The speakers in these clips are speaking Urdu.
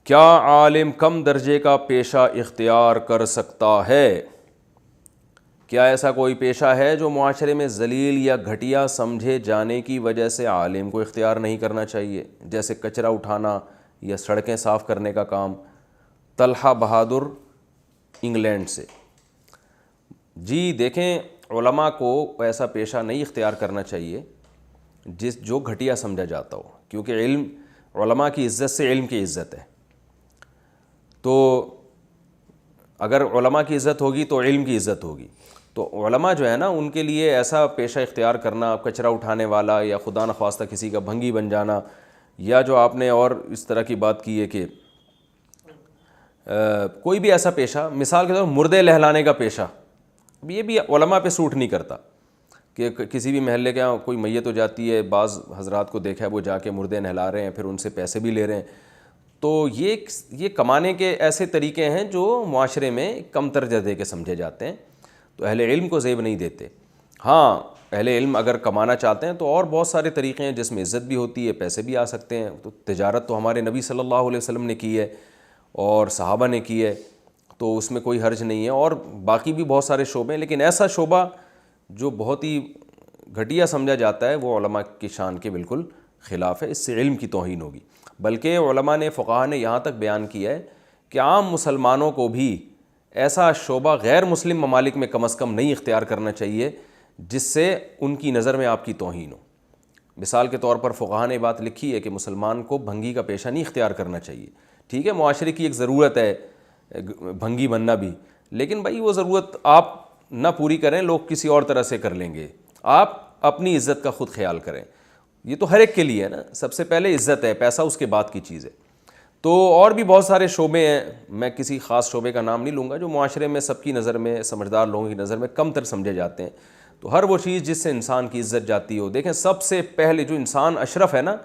کیا عالم کم درجے کا پیشہ اختیار کر سکتا ہے؟ کیا ایسا کوئی پیشہ ہے جو معاشرے میں ذلیل یا گھٹیا سمجھے جانے کی وجہ سے عالم کو اختیار نہیں کرنا چاہیے، جیسے کچرا اٹھانا یا سڑکیں صاف کرنے کا کام؟ طلحہ بہادر انگلینڈ سے۔ جی دیکھیں، علماء کو ایسا پیشہ نہیں اختیار کرنا چاہیے جو گھٹیا سمجھا جاتا ہو، کیونکہ علم، علماء کی عزت سے علم کی عزت ہے۔ تو اگر علماء کی عزت ہوگی تو علم کی عزت ہوگی۔ تو علماء جو ہے نا، ان کے لیے ایسا پیشہ اختیار کرنا، کچرا اٹھانے والا یا خدا نخواستہ کسی کا بھنگی بن جانا، یا جو آپ نے اور اس طرح کی بات کی ہے کہ کوئی بھی ایسا پیشہ، مثال کے طور پر مردے لہلانے کا پیشہ، یہ بھی علماء پہ سوٹ نہیں کرتا کہ کسی بھی محلے کے یہاں کوئی میت ہو جاتی ہے، بعض حضرات کو دیکھا ہے وہ جا کے مردے نہلا رہے ہیں، پھر ان سے پیسے بھی لے رہے ہیں۔ تو یہ کمانے کے ایسے طریقے ہیں جو معاشرے میں کم تر درجے کے سمجھے جاتے ہیں، تو اہل علم کو زیب نہیں دیتے۔ ہاں، اہل علم اگر کمانا چاہتے ہیں تو اور بہت سارے طریقے ہیں جس میں عزت بھی ہوتی ہے، پیسے بھی آ سکتے ہیں۔ تو تجارت تو ہمارے نبی صلی اللہ علیہ وسلم نے کی ہے اور صحابہ نے کی ہے، تو اس میں کوئی حرج نہیں ہے، اور باقی بھی بہت سارے شعبے ہیں۔ لیکن ایسا شعبہ جو بہت ہی گھٹیا سمجھا جاتا ہے وہ علماء کی شان کے بالکل خلاف ہے، اس سے علم کی توہین ہوگی۔ بلکہ علماء نے، فقہاء نے یہاں تک بیان کیا ہے کہ عام مسلمانوں کو بھی ایسا شعبہ غیر مسلم ممالک میں کم از کم نہیں اختیار کرنا چاہیے جس سے ان کی نظر میں آپ کی توہین ہو۔ مثال کے طور پر فقہاء نے بات لکھی ہے کہ مسلمان کو بھنگی کا پیشہ نہیں اختیار کرنا چاہیے۔ ٹھیک ہے، معاشرے کی ایک ضرورت ہے بھنگی بننا بھی، لیکن بھائی وہ ضرورت آپ نہ پوری کریں، لوگ کسی اور طرح سے کر لیں گے۔ آپ اپنی عزت کا خود خیال کریں، یہ تو ہر ایک کے لیے ہے نا، سب سے پہلے عزت ہے، پیسہ اس کے بعد کی چیز ہے۔ تو اور بھی بہت سارے شعبے ہیں، میں کسی خاص شعبے کا نام نہیں لوں گا، جو معاشرے میں سب کی نظر میں، سمجھدار لوگوں کی نظر میں کم تر سمجھے جاتے ہیں۔ تو ہر وہ چیز جس سے انسان کی عزت جاتی ہو، دیکھیں سب سے پہلے جو انسان اشرف ہے نا،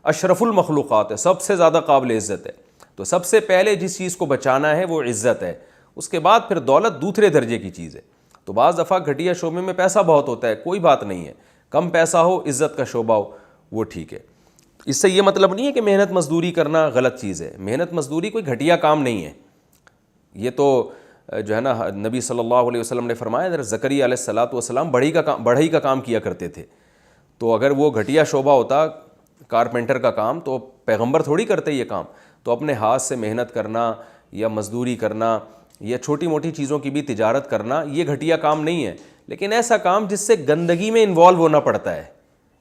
اشرف المخلوقات ہے، سب سے زیادہ قابل عزت ہے، تو سب سے پہلے جس چیز کو بچانا ہے وہ عزت ہے، اس کے بعد پھر دولت دوسرے درجے کی چیز ہے۔ تو بعض دفعہ گھٹیا شعبے میں پیسہ بہت ہوتا ہے، کوئی بات نہیں ہے، کم پیسہ ہو، عزت کا شعبہ ہو، وہ ٹھیک ہے۔ اس سے یہ مطلب نہیں ہے کہ محنت مزدوری کرنا غلط چیز ہے، محنت مزدوری کوئی گھٹیا کام نہیں ہے۔ یہ تو جو ہے نا، نبی صلی اللہ علیہ وسلم نے فرمایا، حضرت زکریا علیہ الصلوۃ والسلام بڑھئی کا کام کیا کرتے تھے، تو اگر وہ گھٹیا شعبہ ہوتا کارپینٹر کا کام، تو پیغمبر تھوڑی کرتے یہ کام۔ تو اپنے ہاتھ سے محنت کرنا یا مزدوری کرنا یا چھوٹی موٹی چیزوں کی بھی تجارت کرنا، یہ گھٹیا کام نہیں ہے، لیکن ایسا کام جس سے گندگی میں انوالو ہونا پڑتا ہے،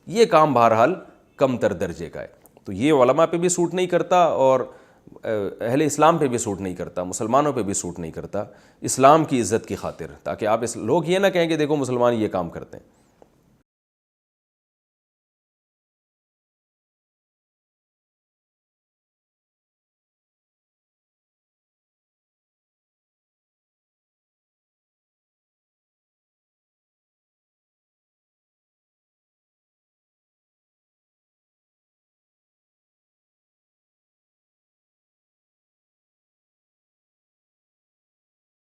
یہ کام بہرحال کم تر درجے کا ہے۔ تو یہ علماء پہ بھی سوٹ نہیں کرتا اور اہل اسلام پہ بھی سوٹ نہیں کرتا، مسلمانوں پہ بھی سوٹ نہیں کرتا، اسلام کی عزت کی خاطر، تاکہ آپ لوگ یہ نہ کہیں کہ دیکھو مسلمان یہ کام کرتے ہیں۔